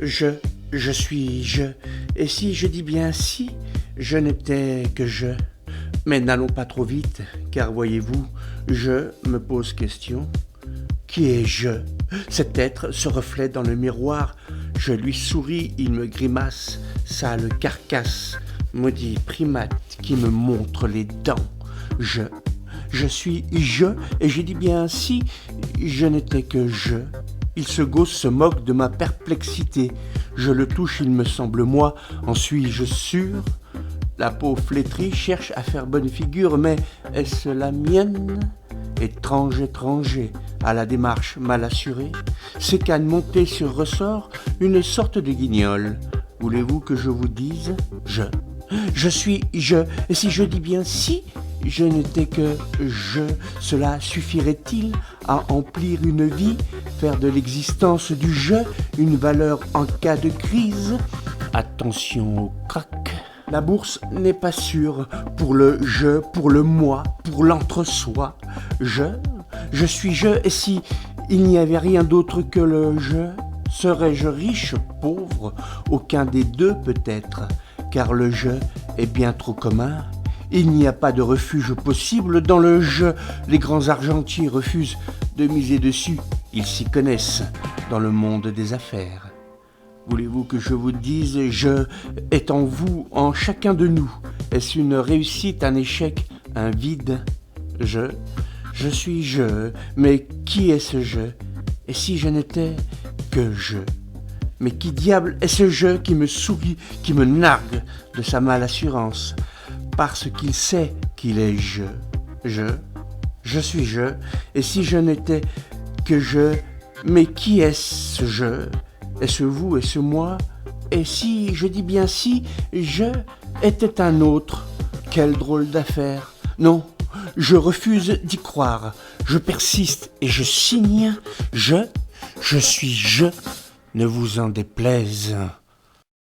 Je, je suis je, et si je dis bien si, je n'étais que je. Mais n'allons pas trop vite, car voyez-vous, je me pose question. Qui est je? Cet être se reflète dans le miroir. Je lui souris, il me grimace, sale carcasse, maudit primate qui me montre les dents. Je suis je, et je dis bien si, je n'étais que je. Il se gausse, se moque de ma perplexité. Je le touche, il me semble moi, en suis-je sûr? La peau flétrie cherche à faire bonne figure, mais est-ce la mienne? Étrange, étranger, à la démarche mal assurée, ses cannes montées sur ressort, une sorte de guignol. Voulez-vous que je vous dise? Je suis je, et si je dis bien si, je n'étais que je, cela suffirait-il à emplir une vie, faire de l'existence du je une valeur en cas de crise? Attention au crack. La bourse n'est pas sûre pour le je, pour le moi, pour l'entre-soi. Je suis je, et si il n'y avait rien d'autre que le je, serais-je riche, pauvre? Aucun des deux peut-être, car le je est bien trop commun. Il n'y a pas de refuge possible dans le je. Les grands argentiers refusent de miser dessus. Ils s'y connaissent dans le monde des affaires. Voulez-vous que je vous dise, je est en vous, en chacun de nous? Est-ce une réussite, un échec, un vide? Je suis je, mais qui est ce je? Et si je n'étais que je? Mais qui diable est ce je qui me sourit, qui me nargue de sa malassurance? Parce qu'il sait qu'il est je suis je, et si je n'étais que je, mais qui est-ce ce je? Est-ce vous, est-ce moi? Et si, je dis bien si, je était un autre? Quelle drôle d'affaire! Non, je refuse d'y croire. Je persiste et je signe. Je suis je, ne vous en déplaise.